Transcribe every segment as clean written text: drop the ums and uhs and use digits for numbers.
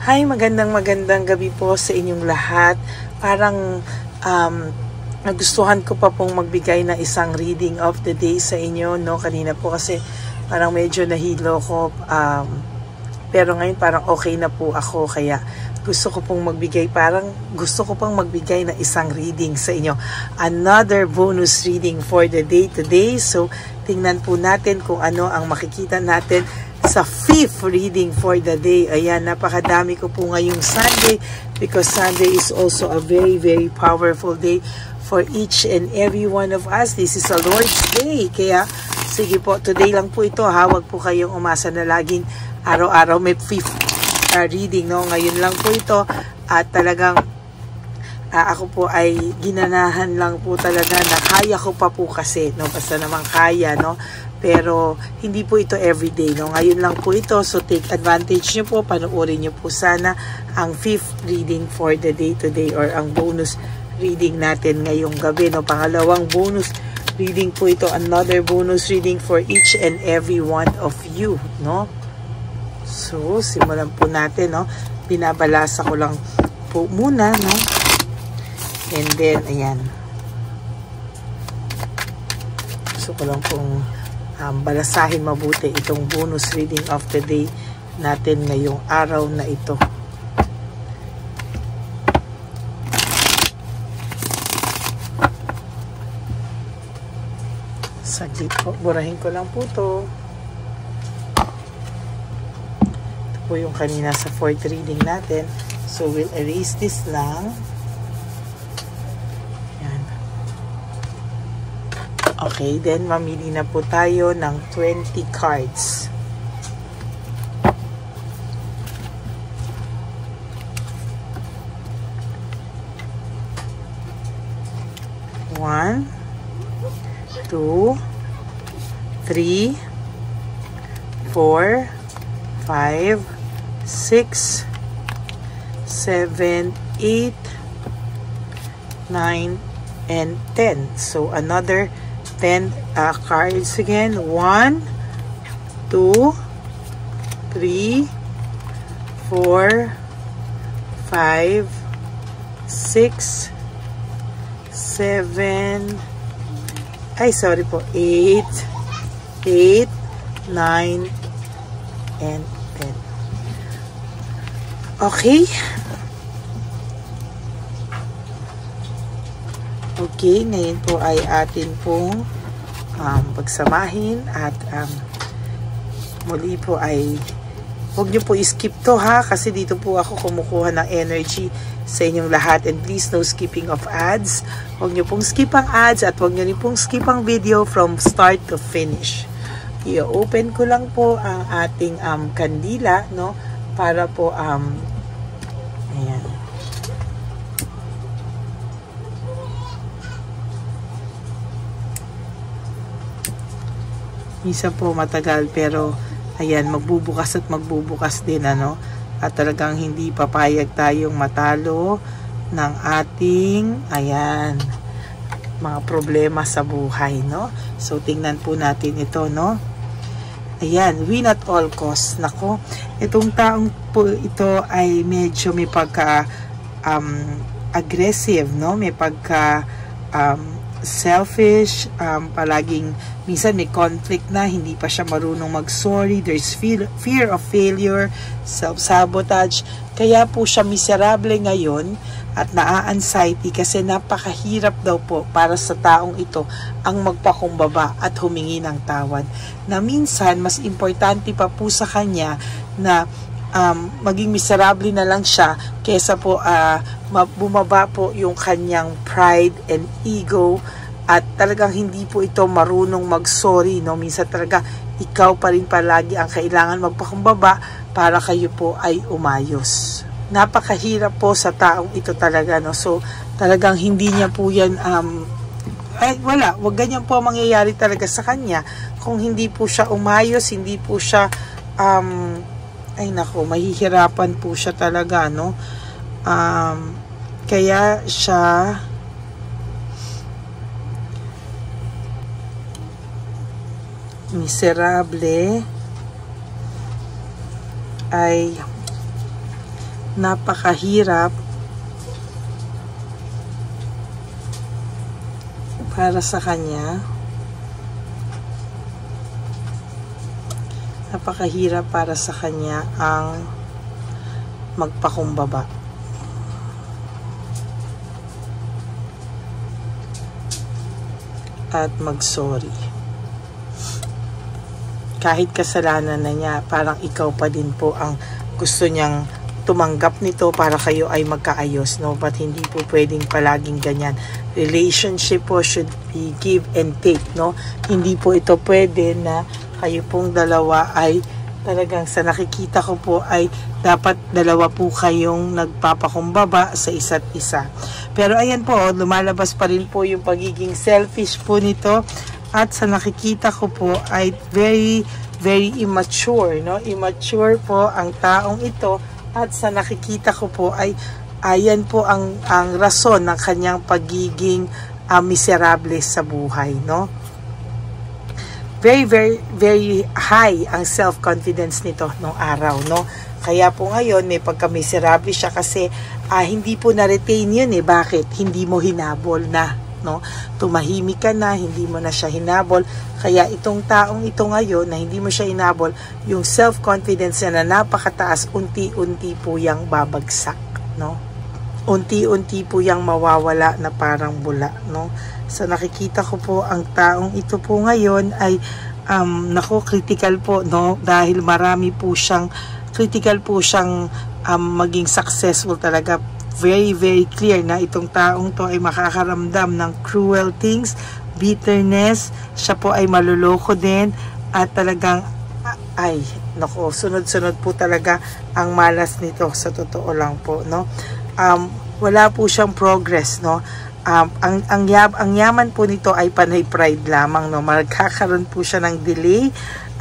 Hi, magandang gabi po sa inyong lahat. Parang nagustuhan ko pa pong magbigay ng isang reading of the day sa inyo, no? Kanina po kasi parang medyo nahilo ko, pero ngayon parang okay na po ako, kaya gusto ko pong magbigay ng isang reading sa inyo. Another bonus reading for the day today. So, tingnan po natin kung ano ang makikita natin sa 5th reading for the day. Ayan, napakadami ko po ngayong Sunday because Sunday is also a very powerful day for each and every one of us. This is a Lord's Day. Kaya, sige po, today lang po ito. Huwag po kayong umasa na laging araw-araw may 5th reading, no? Ngayon lang po ito. At talagang ako po ay ginanahan lang po talaga na kaya ko pa po kasi, no? Basta naman kaya, no? Pero hindi po ito everyday, no? Ngayon lang po ito, so take advantage nyo po, panoorin nyo po sana ang 5th reading for the day today or ang bonus reading natin ngayong gabi, no? Pangalawang bonus reading po ito, another bonus reading for each and every one of you, no? So, simulan po natin, no? Binabalasa ko lang po muna, no? And then, ayan. Gusto ko lang pong balasahin mabuti itong bonus reading of the day natin ngayong araw na ito. Saglit po, burahin ko lang po ito. Ito po yung kanina sa 4th reading natin. So we'll erase this lang. Okay, then mamili na po tayo ng 20 cards. One, 2, 3, 4, 5, 6, 7, 8, 9, and 10. So another 10 cards again. 1, 2, 3, 4, 5, 6, 7, ay sorry po, 8, 9, and 10. Okay. Okay, ngayon po ay atin pong pagsamahin at muli po ay huwag nyo po skip to ha, kasi dito po ako kumukuha ng energy sa inyong lahat, and please no skipping of ads. Huwag nyo pong skip ang ads at huwag nyo pong skip ang video from start to finish. I-open ko lang po ang ating kandila, no, para po ayan. Isa po matagal, pero ayan, magbubukas at magbubukas din, ano, at talagang hindi papayag tayong matalo ng ating ayan mga problema sa buhay, no? So tingnan po natin ito, no? Ayan, win at all costs. Nako, itong taong po ito ay medyo may pagka aggressive, no? May pagka selfish, palaging minsan may conflict na, hindi pa siya marunong mag-sorry, there's fear of failure, self-sabotage, kaya po siya miserable ngayon at naa-anxiety kasi napakahirap daw po para sa taong ito ang magpakumbaba at humingi ng tawad, na minsan mas importante pa po sa kanya na maging miserable na lang siya kesa po bumaba po yung kanyang pride and ego, at talagang hindi po ito marunong mag-sorry, no? Minsan talaga ikaw pa rin palagi ang kailangan magpakumbaba para kayo po ay umayos. Napakahirap po sa taong ito talaga, no? So talagang hindi niya po yan wag ganyan po mangyayari talaga sa kanya kung hindi po siya umayos, hindi po siya ay nako, mahihirapan po siya talaga, no? Kaya siya miserable ay napakahirap para sa kanya. Napakahirap para sa kanya ang magpakumbaba. At mag-sorry. Kahit kasalanan na niya, parang ikaw pa din po ang gusto niyang tumanggap nito para kayo ay magkaayos, no? But hindi po pwedeng palaging ganyan. Relationship po should be give and take, no? Hindi po ito pwede na kayo pong dalawa ay talagang sa nakikita ko po ay dapat dalawa po kayong nagpapakumbaba sa isa't isa. Pero ayan po, lumalabas pa rin po yung pagiging selfish po nito, at sa nakikita ko po ay very, very immature, no? Immature po ang taong ito, at sa nakikita ko po ay ayan po ang rason ng kanyang pagiging miserable sa buhay, no? Very, very, very high ang self-confidence nito nung araw, no? Kaya po ngayon, may pagka-miserable siya kasi hindi po na-retain yun eh. Bakit? Hindi mo hinabol na, no? Tumahimik ka na, hindi mo na siya hinabol. Kaya itong taong ito ngayon na hindi mo siya hinabol, yung self-confidence niya na napakataas, unti-unti po yang babagsak, no? Unti-unti po yang mawawala na parang bula, no? So nakikita ko po ang taong ito po ngayon ay critical po, no? Dahil marami po siyang critical po siyang maging successful talaga. Very, very clear na itong taong to ay makakaramdam ng cruel things, bitterness, siya po ay maluloko din, at talagang ay, nako, sunod-sunod po talaga ang malas nito, sa totoo lang po, no? Wala po siyang progress, no? Ang yaman po nito ay panay pride lamang, no? Magkakaroon po siya ng delay,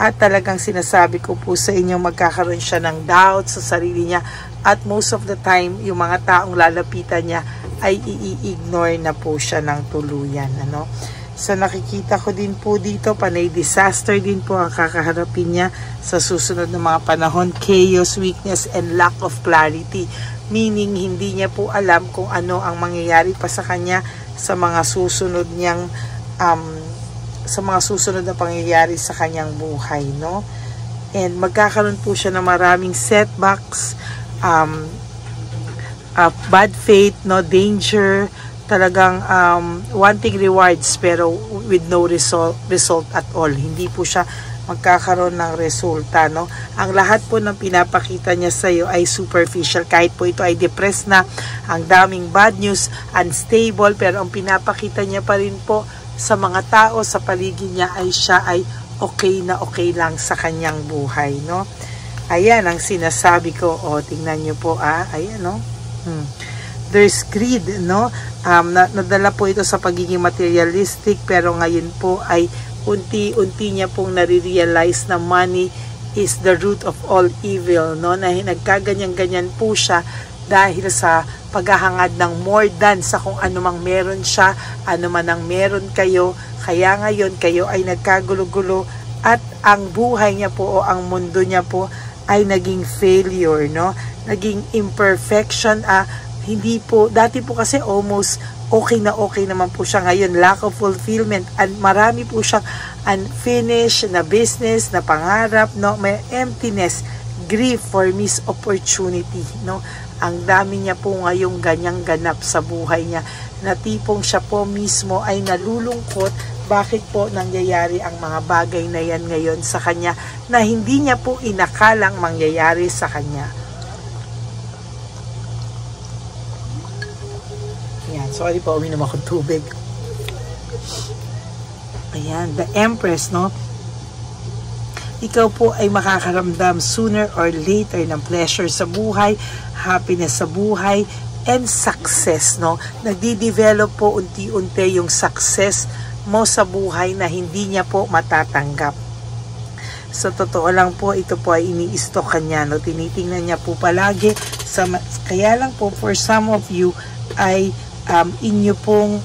at talagang sinasabi ko po sa inyo, magkakaroon siya ng doubt sa sarili niya, at most of the time yung mga taong lalapitan niya ay i-ignore na po siya ng tuluyan, ano? So nakikita ko din po dito, panay disaster din po ang kakaharapin niya sa susunod na mga panahon. Chaos, weakness, and lack of clarity. Meaning, hindi niya po alam kung ano ang mangyayari pa sa kanya sa mga susunod niyang sa mga susunod na pangyayari sa kanyang buhay, no? And magkakaroon po siya ng maraming setbacks, bad fate, no, danger, talagang wanting rewards pero with no result at all. Hindi po siya magkakaroon ng resulta, no? Ang lahat po ng pinapakita niya sa iyo ay superficial, kahit po ito ay depressed na, ang daming bad news, unstable, pero ang pinapakita niya pa rin po sa mga tao sa paligid niya ay siya ay okay na okay lang sa kanyang buhay, no? Ayan ang sinasabi ko. O, tingnan niyo po, ayan, no? There's greed, no? Nadala po ito sa pagiging materialistic, pero ngayon po ay unti-unti niya pong nare-realize na money is the root of all evil, no? Na nagkaganyan-ganyan po siya dahil sa paghahangad ng more than sa kung ano mang meron siya, ano man ang meron kayo. Kaya ngayon kayo ay nagkagulo-gulo, at ang buhay niya po o ang mundo niya po ay naging failure, no? Naging imperfection. Hindi po, dati po kasi almost okay naman po siya. Ngayon, lack of fulfillment, and marami po siyang unfinished na business, na pangarap, no? May emptiness, grief for missed opportunity, no? Ang dami niya po ngayong ganyang ganap sa buhay niya, na tipong siya po mismo ay nalulungkot bakit po nangyayari ang mga bagay na yan ngayon sa kanya na hindi niya po inakalang mangyayari sa kanya. Ayan, sorry po, uminom ako tubig. Ayan, the Empress, no? Ikaw po ay makakaramdam sooner or later ng pleasure sa buhay, happiness sa buhay, and success, no? Nagdi-develop po unti-unti yung success mo sa buhay na hindi niya po matatanggap. Sa totoo lang po, ito po ay ini-stock niya, no? Tinitingnan niya po palagi. Kaya lang po, for some of you, ay inyo pong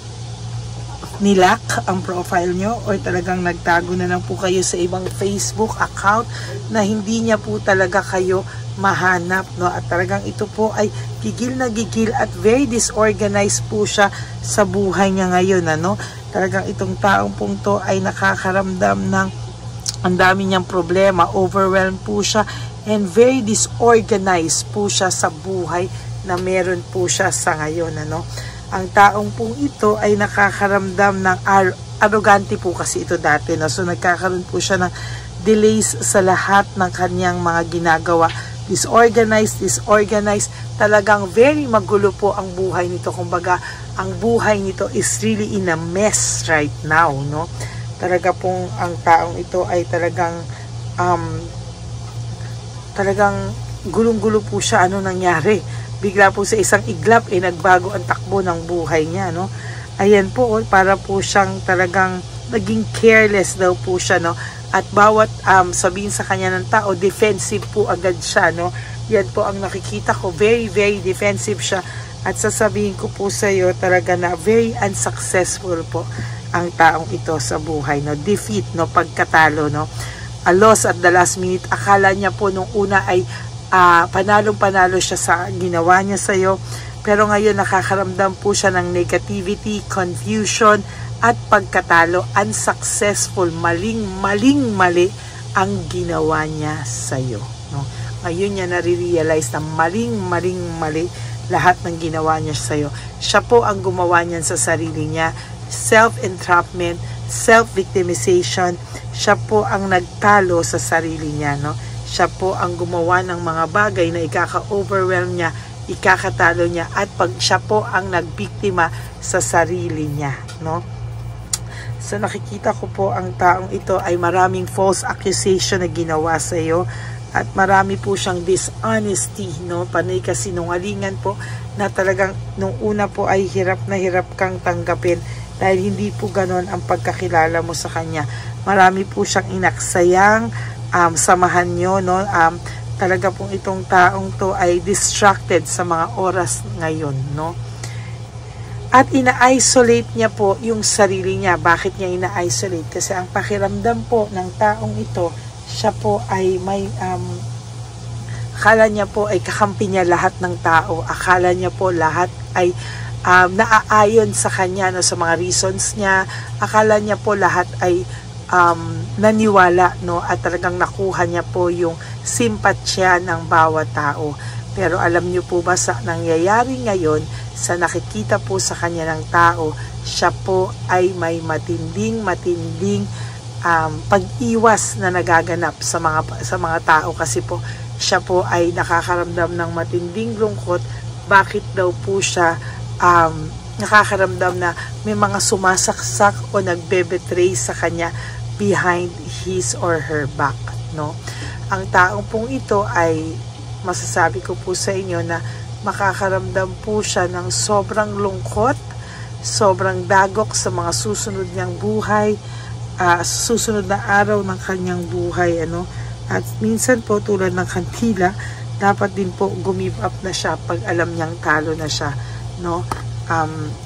nilock ang profile nyo, or talagang nagtago na lang po kayo sa ibang Facebook account na hindi niya po talaga kayo mahanap, no? At talagang ito po ay gigil na gigil at very disorganized po siya sa buhay niya ngayon, ano? Talagang itong taong pong to ay nakakaramdam ng ang dami niyang problema, overwhelmed po siya, and very disorganized po siya sa buhay na meron po siya sa ngayon, ano? Ang taong pong ito ay nakakaramdam ng arrogante po kasi ito dati, no? So nagkakaroon po siya ng delays sa lahat ng kanyang mga ginagawa. Disorganized, talagang very magulo po ang buhay nito. Kumbaga, ang buhay nito is really in a mess right now, no? Talaga pong ang taong ito ay talagang gulong-gulo po siya. Ano nangyari? Bigla po sa isang iglap, nagbago ang takbo ng buhay niya, no? Ayan po, para po siyang talagang naging careless daw po siya, no? At bawat sabihin sa kanya ng tao, defensive po agad siya, no? Yan po ang nakikita ko, very, very defensive siya. At sasabihin ko po sa iyo talaga na very unsuccessful po ang taong ito sa buhay, no? Defeat, no? Pagkatalo, no? A loss at the last minute. Akala niya po nung una ay panalong-panalo siya sa ginawa niya sa iyo. Pero ngayon nakakaramdam po siya ng negativity, confusion, at pagkatalo. Unsuccessful, mali ang ginawa niya sa iyo, no? Ngayon niya nare-realize na mali lahat ng ginawa niya sa iyo. Siya po ang gumawa niyan sa sarili niya. Self-entrapment, self-victimization. Siya po ang nagtalo sa sarili niya, no? Siya po ang gumawa ng mga bagay na ikaka-overwhelm niya, ikakatalo niya, at siya po ang nagbiktima sa sarili niya, no? So nakikita ko po ang taong ito ay maraming false accusation na ginawa sa iyo, at marami po siyang dishonesty, no? Panay kasinungalingan po na talagang nung una po ay hirap na hirap kang tanggapin dahil hindi po ganon ang pagkakilala mo sa kanya. Marami po siyang inaksayang samahan nyo, no? Talaga pong itong taong to ay distracted sa mga oras ngayon, no? At ina-isolate niya po yung sarili niya. Bakit niya ina-isolate? Kasi ang pakiramdam po ng taong ito, siya po ay may akala niya po ay kakampi niya lahat ng tao. Akala niya po lahat ay naaayon sa kanya, no, sa mga reasons niya. Akala niya po lahat ay naniwala, no, at talagang nakuha niya po yung simpatsya ng bawat tao. Pero alam niyo po ba sa nangyayari ngayon, sa nakikita po sa kanya ng tao, siya po ay may matinding pag-iwas na nagaganap sa mga tao, kasi po siya po ay nakakaramdam ng matinding lungkot. Bakit daw po siya nakakaramdam na may mga sumasaksak o nagbe-betray sa kanya behind his or her back, no? Ang taong pong ito ay masasabi ko po sa inyo na makakaramdam po siya ng sobrang lungkot, sobrang dagok sa mga susunod niyang buhay, susunod na araw ng kanyang buhay, ano? At minsan po tulad ng kandila, dapat din po gumive up na siya pag alam niyang talo na siya, no?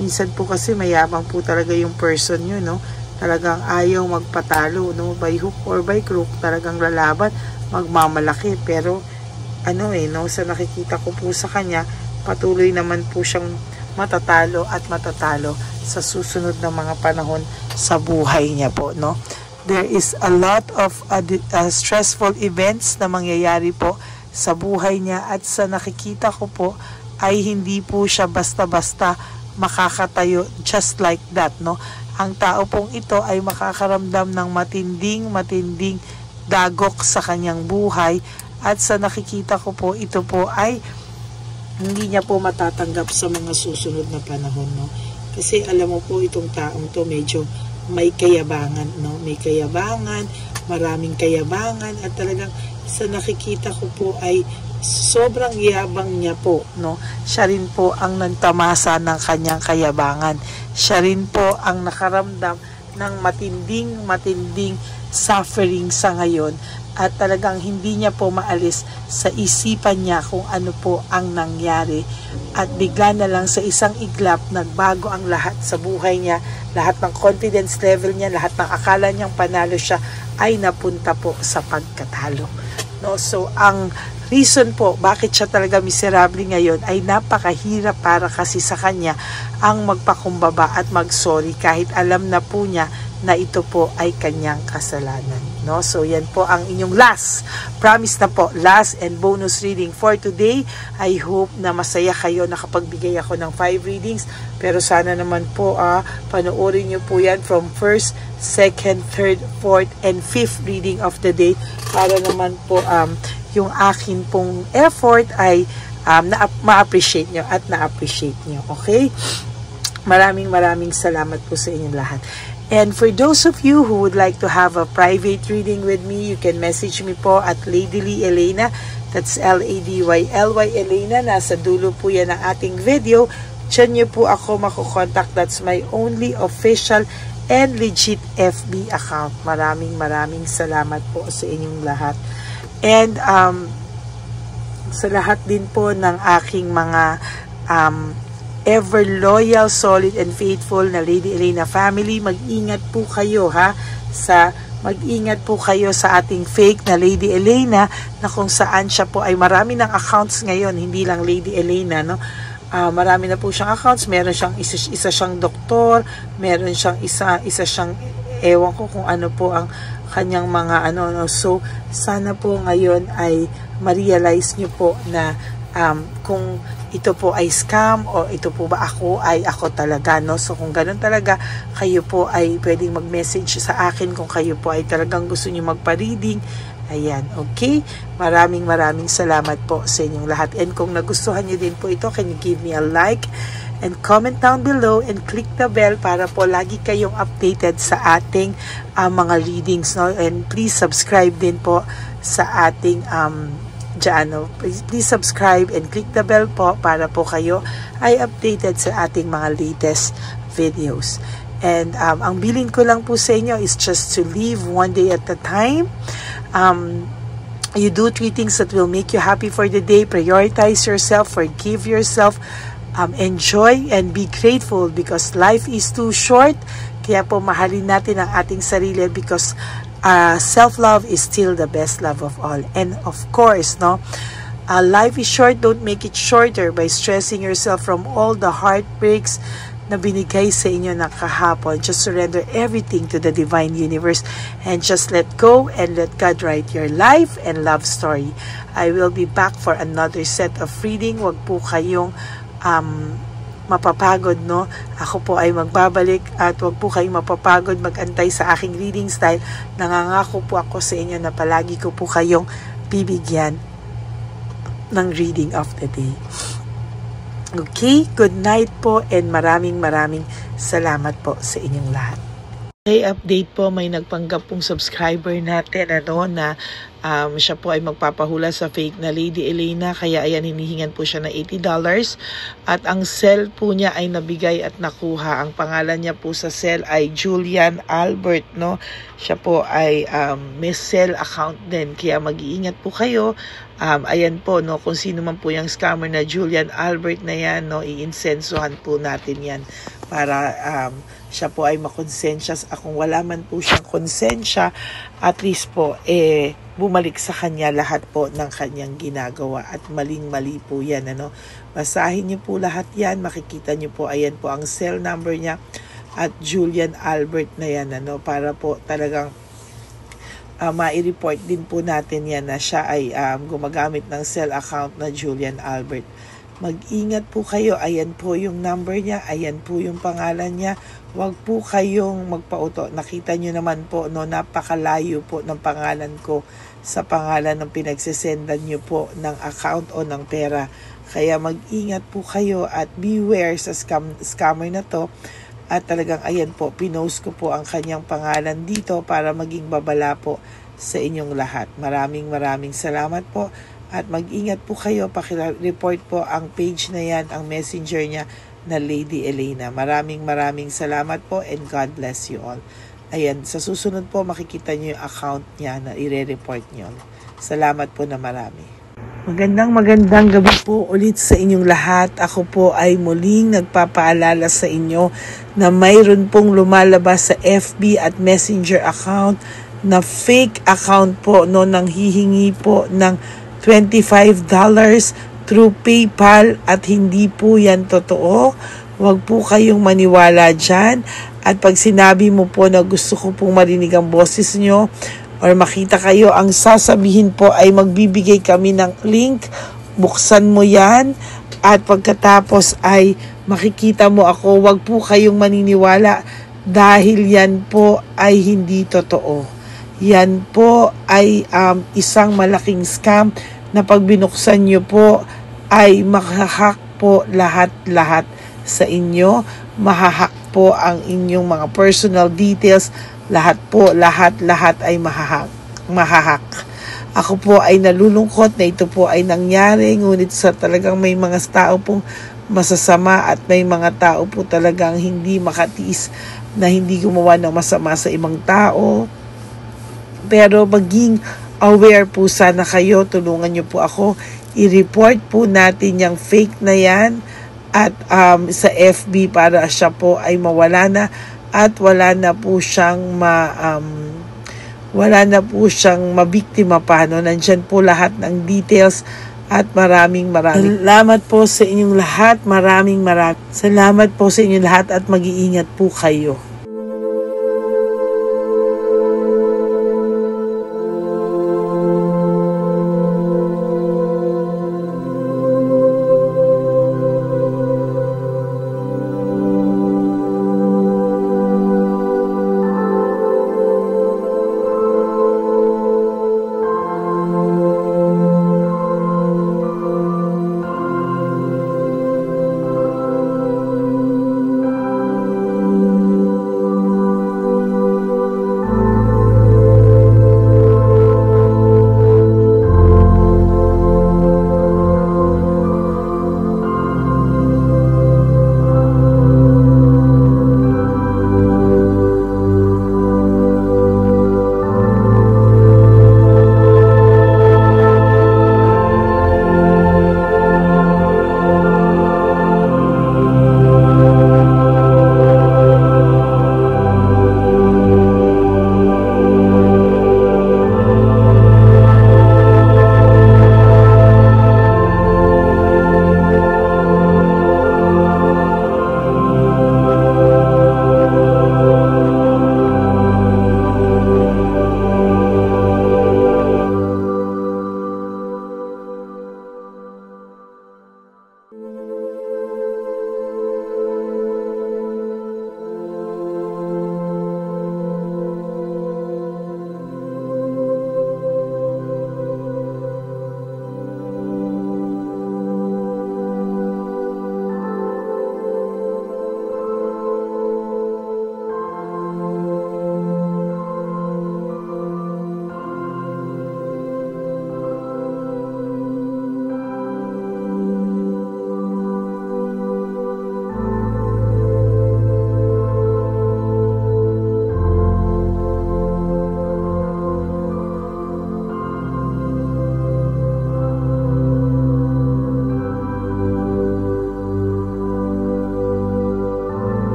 Minsan po kasi mayabang po talaga yung person yun, no? Talagang ayaw magpatalo, no? By hook or by crook, talagang lalaban, magmamalaki. Pero no, sa nakikita ko po sa kanya, patuloy naman po siyang matatalo at matatalo sa susunod na mga panahon sa buhay niya po, no? There is a lot of stressful events na mangyayari po sa buhay niya, at sa nakikita ko po ay hindi po siya basta-basta makakatayo just like that, no? Ang tao pong ito ay makakaramdam ng matinding dagok sa kanyang buhay, at sa nakikita ko po, ito po ay hindi niya po matatanggap sa mga susunod na panahon, no? Kasi alam mo po, itong taong to medyo may kayabangan, no? May kayabangan, maraming kayabangan, at talagang sa nakikita ko po ay sobrang yabang niya po, no? Siya rin po ang nagtamasa ng kanyang kayabangan. Siya rin po ang nakaramdam ng matinding suffering sa ngayon, at talagang hindi niya po maalis sa isipan niya kung ano po ang nangyari, at bigla na lang sa isang iglap nagbago ang lahat sa buhay niya. Lahat ng confidence level niya, lahat ng akala niyang panalo siya ay napunta po sa pagkatalo, no? So ang reason po bakit siya talaga miserable ngayon ay napakahirap para kasi sa kanya ang magpakumbaba at mag-sorry kahit alam na po niya na ito po ay kanyang kasalanan, no? So yan po ang inyong last, promise na po, last and bonus reading for today. I hope na masaya kayo, nakapagbigay ako ng 5 readings, pero sana naman po panoorin nyo po yan from 1st, 2nd, 3rd, 4th, and 5th reading of the day para naman po yung akin pong effort ay ma-appreciate nyo at na-appreciate nyo, okay? Maraming salamat po sa inyong lahat. And for those of you who would like to have a private reading with me, you can message me po at Lady Lee Elena. That's LADYLY Elena. Nasa dulo po yan ng ating video. Diyan nyo po ako makukontak. That's my only official and legit FB account. Maraming salamat po sa inyong lahat. And sa lahat din po ng aking mga ever loyal, solid, and faithful na Lady Elena family, mag-ingat po kayo mag-ingat po kayo sa ating fake na Lady Elena na kung saan siya po ay marami ng accounts ngayon, hindi lang Lady Elena, no? Marami na po siyang accounts, meron siyang isa siyang doktor, meron siyang isa siyang ewan ko kung ano po ang kanyang mga no? So sana po ngayon ay ma-realize nyo po na kung ito po ay scam o ito po ba ako talaga, no? So kung ganun talaga, kayo po ay pwedeng mag-message sa akin kung kayo po ay talagang gusto niyo magpa-reading. Ayan, okay? Maraming salamat po sa inyong lahat. And kung nagustuhan niyo din po ito, can you give me a like and comment down below and click the bell para po lagi kayong updated sa ating mga readings, no? And please subscribe din po sa ating please subscribe and click the bell po para po kayo ay updated sa ating mga latest videos. And ang bilin ko lang po sa inyo is just to live one day at a time. You do 3 things that will make you happy for the day. Prioritize yourself, forgive yourself, enjoy and be grateful because life is too short. Kaya po mahalin natin ang ating sarili because self-love is still the best love of all. And of course, no, life is short. Don't make it shorter by stressing yourself from all the heartbreaks na binigay sa inyo ng kahapon. Just surrender everything to the divine universe and just let go and let God write your life and love story. I will be back for another set of reading. Wag po kayong mapapagod, no? Ako po ay magbabalik at wag po kayong mapapagod mag-antay sa aking reading style. Nangangako po ako sa inyo na palagi ko po kayong bibigyan ng reading of the day. Okay, good night po and maraming salamat po sa inyong lahat. Okay, update po, may nagpanggap pong subscriber natin na siya po ay magpapahula sa fake na Lady Elena, kaya ayan, hinihingan po siya na $80 at ang cell po niya ay nabigay at nakuha. Ang pangalan niya po sa cell ay Julian Albert, no? Siya po ay may cell account din, kaya mag-iingat po kayo. Ayan po, no, kung sino man po yung scammer na Julian Albert na yan, no, i-insensuhan po natin yan para siya po ay makonsensya. Kung wala man po siyang konsensya, at least po bumalik sa kanya lahat po ng kanyang ginagawa at maling-mali po yan, ano. Basahin niyo po lahat yan, makikita niyo po, ayan po ang cell number niya at Julian Albert na yan, ano, para po talagang ma-report din po natin yan na siya ay gumagamit ng cell account na Julian Albert. Mag-ingat po kayo, ayan po yung number niya, ayan po yung pangalan niya. Huwag po kayong magpauto. Nakita nyo naman po, no, napakalayo po ng pangalan ko sa pangalan ng pinagsesendan nyo po ng account o ng pera. Kaya mag-ingat po kayo at beware sa scammer na to. At talagang ayan po, pinost ko po ang kanyang pangalan dito para maging babala po sa inyong lahat. Maraming salamat po. At mag-ingat po kayo, pakireport po ang page na yan, ang messenger niya na Lady Elena. Maraming salamat po and God bless you all. Ayan, sa susunod po makikita niyo yung account niya na i-report niyo. Salamat po na marami. Magandang gabi po ulit sa inyong lahat. Ako po ay muling nagpapaalala sa inyo na mayroon pong lumalabas sa FB at Messenger account na fake account po, no, nang hihingi po ng $25 through PayPal at hindi po yan totoo. Huwag po kayong maniwala dyan. At pag sinabi mo po na gusto ko pong marinig ang boses nyo or makita kayo, ang sasabihin po ay magbibigay kami ng link. Buksan mo yan at pagkatapos ay makikita mo ako. Huwag po kayong maniniwala dahil yan po ay hindi totoo. Yan po ay isang malaking scam na pag binuksan nyo po ay mahahack po lahat-lahat sa inyo. Mahahack po ang inyong mga personal details. Lahat po, lahat ay mahahack. Ako po ay nalulungkot na ito po ay nangyari, ngunit sa talagang may mga tao pong masasama at may mga tao po talagang hindi makatiis na hindi gumawa ng masama sa ibang tao. Pero maging aware po sana kayo, tulungan nyo po ako, i-report po natin yung fake na yan at sa FB para siya po ay mawala na at wala na po siyang mabiktima pa, no? Nandyan po lahat ng details at maraming salamat po sa inyong lahat. Maraming salamat po sa inyong lahat at mag-iingat po kayo.